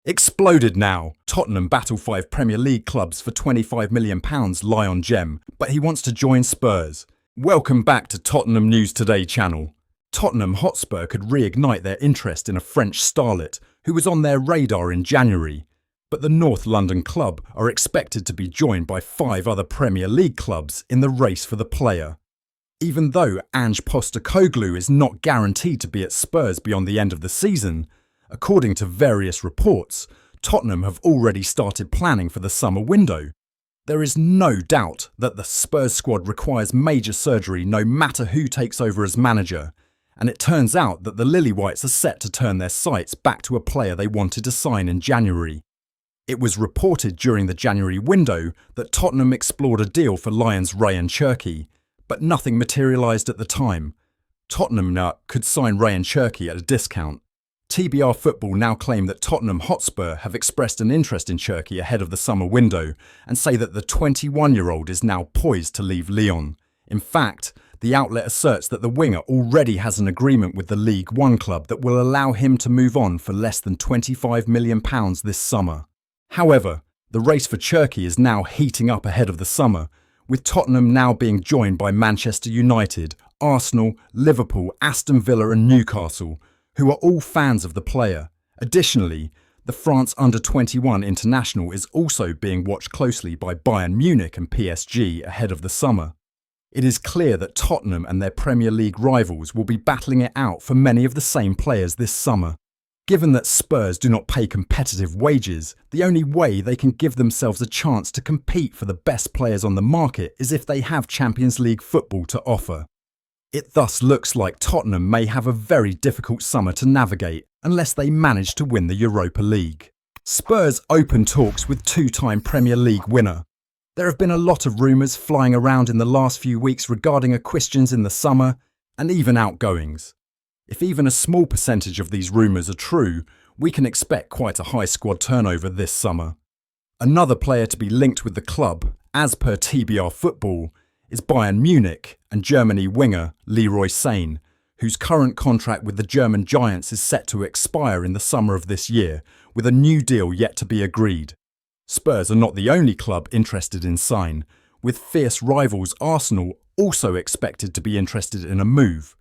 Exploded now. Tottenham battle 5 Premier League clubs for £25 million Lyon gem, but he wants to join Spurs. Welcome back to Tottenham News Today channel. Tottenham Hotspur could reignite their interest in a French starlet who was on their radar in January. But the North London club are expected to be joined by 5 other Premier League clubs in the race for the player. Even though Ange Postecoglou is not guaranteed to be at Spurs beyond the end of the season, according to various reports, Tottenham have already started planning for the summer window. There is no doubt that the Spurs squad requires major surgery no matter who takes over as manager, and it turns out that the Lily-Whites are set to turn their sights back to a player they wanted to sign in January. It was reported during the January window that Tottenham explored a deal for Lyon's Cherki, but nothing materialised at the time. Tottenham now could sign Cherki at a discount. TBR Football now claim that Tottenham Hotspur have expressed an interest in Cherki ahead of the summer window and say that the 21-year-old is now poised to leave Lyon. In fact, the outlet asserts that the winger already has an agreement with the League One club that will allow him to move on for less than £25 million this summer. However, the race for Cherki is now heating up ahead of the summer, with Tottenham now being joined by Manchester United, Arsenal, Liverpool, Aston Villa and Newcastle, who are all fans of the player. Additionally, the France under-21 international is also being watched closely by Bayern Munich and PSG ahead of the summer. It is clear that Tottenham and their Premier League rivals will be battling it out for many of the same players this summer. Given that Spurs do not pay competitive wages, the only way they can give themselves a chance to compete for the best players on the market is if they have Champions League football to offer. It thus looks like Tottenham may have a very difficult summer to navigate unless they manage to win the Europa League. Spurs open talks with two-time Premier League winner. There have been a lot of rumours flying around in the last few weeks regarding acquisitions in the summer and even outgoings. If even a small percentage of these rumours are true, we can expect quite a high squad turnover this summer. Another player to be linked with the club, as per TBR Football, is Bayern Munich and Germany winger Leroy Sane, whose current contract with the German Giants is set to expire in the summer of this year, with a new deal yet to be agreed. Spurs are not the only club interested in Sane, with fierce rivals Arsenal also expected to be interested in a move,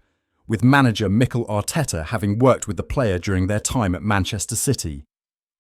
with manager Mikel Arteta having worked with the player during their time at Manchester City.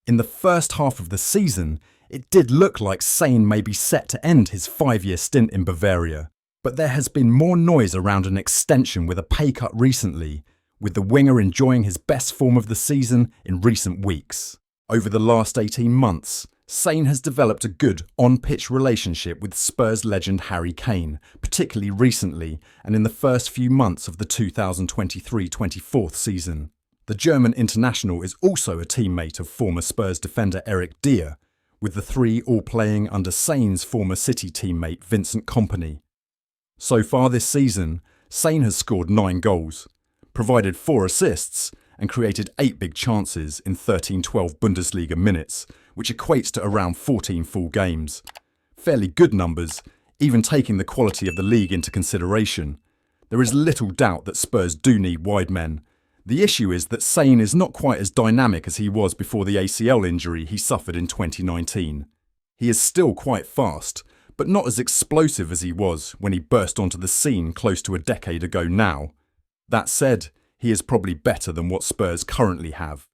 In the first half of the season, it did look like Sane may be set to end his 5-year stint in Bavaria, but there has been more noise around an extension with a pay cut recently, with the winger enjoying his best form of the season in recent weeks. Over the last 18 months, Sane has developed a good on-pitch relationship with Spurs legend Harry Kane, particularly recently and in the first few months of the 2023-24 season. The German international is also a teammate of former Spurs defender Eberechi Eze, with the three all playing under Sane's former City teammate Vincent Kompany. So far this season, Sane has scored 9 goals, provided 4 assists and created 8 big chances in 13-12 Bundesliga minutes, which equates to around 14 full games. Fairly good numbers, even taking the quality of the league into consideration. There is little doubt that Spurs do need wide men. The issue is that Sane is not quite as dynamic as he was before the ACL injury he suffered in 2019. He is still quite fast, but not as explosive as he was when he burst onto the scene close to a decade ago now. That said, he is probably better than what Spurs currently have.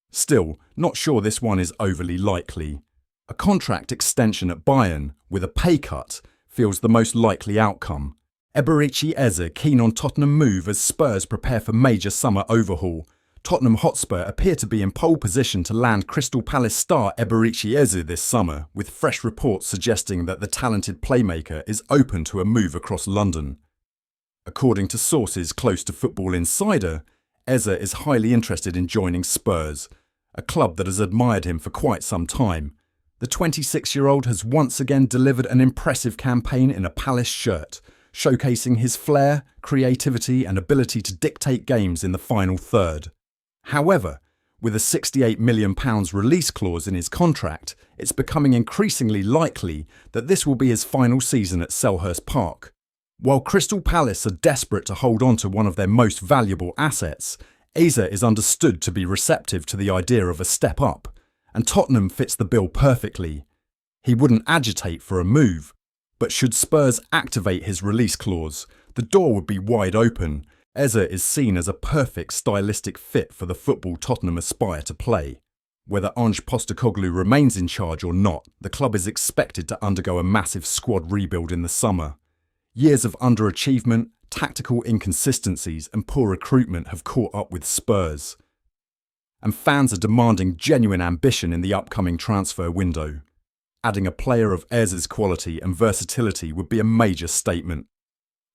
Still, not sure this one is overly likely. A contract extension at Bayern, with a pay cut, feels the most likely outcome. Eberechi Eze keen on Tottenham move as Spurs prepare for major summer overhaul. Tottenham Hotspur appear to be in pole position to land Crystal Palace star Eberechi Eze this summer, with fresh reports suggesting that the talented playmaker is open to a move across London. According to sources close to Football Insider, Eze is highly interested in joining Spurs, a club that has admired him for quite some time. The 26-year-old has once again delivered an impressive campaign in a Palace shirt, showcasing his flair, creativity and ability to dictate games in the final third. However, with a £68 million release clause in his contract, it's becoming increasingly likely that this will be his final season at Selhurst Park. While Crystal Palace are desperate to hold on to one of their most valuable assets, Eze is understood to be receptive to the idea of a step up, and Tottenham fits the bill perfectly. He wouldn't agitate for a move, but should Spurs activate his release clause, the door would be wide open. Eze is seen as a perfect stylistic fit for the football Tottenham aspire to play. Whether Ange Postecoglou remains in charge or not, the club is expected to undergo a massive squad rebuild in the summer. Years of underachievement, tactical inconsistencies and poor recruitment have caught up with Spurs. And fans are demanding genuine ambition in the upcoming transfer window. Adding a player of Eze's quality and versatility would be a major statement.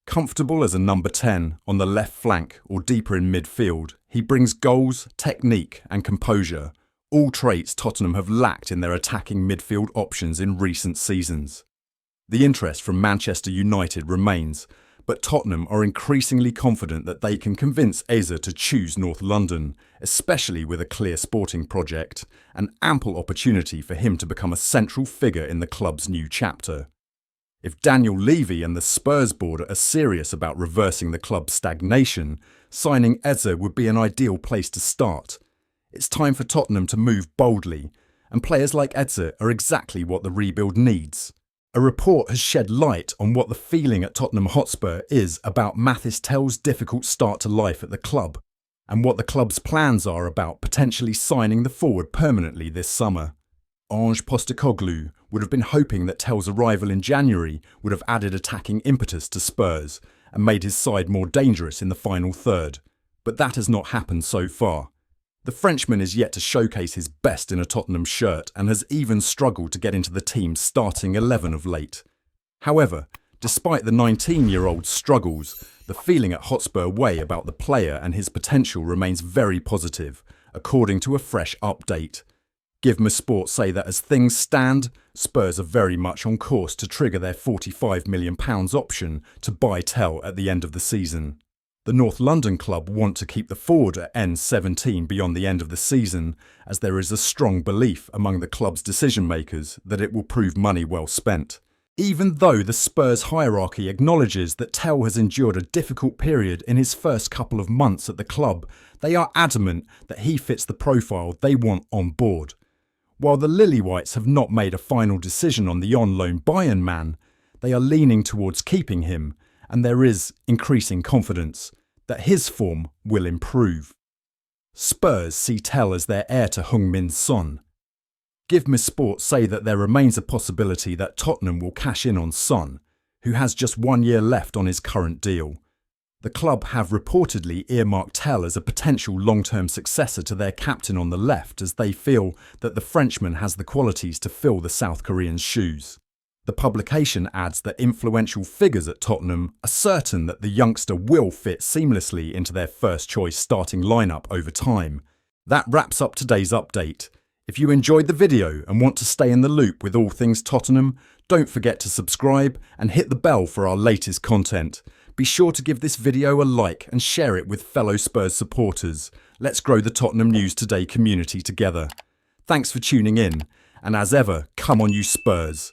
Comfortable as a number 10 on the left flank or deeper in midfield, he brings goals, technique and composure, all traits Tottenham have lacked in their attacking midfield options in recent seasons. The interest from Manchester United remains, but Tottenham are increasingly confident that they can convince Eze to choose North London, especially with a clear sporting project, and ample opportunity for him to become a central figure in the club's new chapter. If Daniel Levy and the Spurs board are serious about reversing the club's stagnation, signing Eze would be an ideal place to start. It's time for Tottenham to move boldly, and players like Eze are exactly what the rebuild needs. A report has shed light on what the feeling at Tottenham Hotspur is about Mathys Tel's difficult start to life at the club, and what the club's plans are about potentially signing the forward permanently this summer. Ange Postecoglou would have been hoping that Tel's arrival in January would have added attacking impetus to Spurs and made his side more dangerous in the final third, but that has not happened so far. The Frenchman is yet to showcase his best in a Tottenham shirt and has even struggled to get into the team's starting 11 of late. However, despite the 19-year-old's struggles, the feeling at Hotspur Way about the player and his potential remains very positive, according to a fresh update. Give Me Sport say that as things stand, Spurs are very much on course to trigger their £45 million option to buy Tel at the end of the season. The North London club want to keep the forward at N17 beyond the end of the season, as there is a strong belief among the club's decision-makers that it will prove money well spent. Even though the Spurs hierarchy acknowledges that Tel has endured a difficult period in his first couple of months at the club, they are adamant that he fits the profile they want on board. While the Lily-Whites have not made a final decision on the on-loan Bayern man, they are leaning towards keeping him, and there is increasing confidence that his form will improve. Spurs see Tel as their heir to Heung-min Son. Give Me Sport say that there remains a possibility that Tottenham will cash in on Son, who has just 1 year left on his current deal. The club have reportedly earmarked Tel as a potential long-term successor to their captain on the left, as they feel that the Frenchman has the qualities to fill the South Korean's shoes. The publication adds that influential figures at Tottenham are certain that the youngster will fit seamlessly into their first-choice starting lineup over time. That wraps up today's update. If you enjoyed the video and want to stay in the loop with all things Tottenham, don't forget to subscribe and hit the bell for our latest content. Be sure to give this video a like and share it with fellow Spurs supporters. Let's grow the Tottenham News Today community together. Thanks for tuning in, and as ever, come on you Spurs.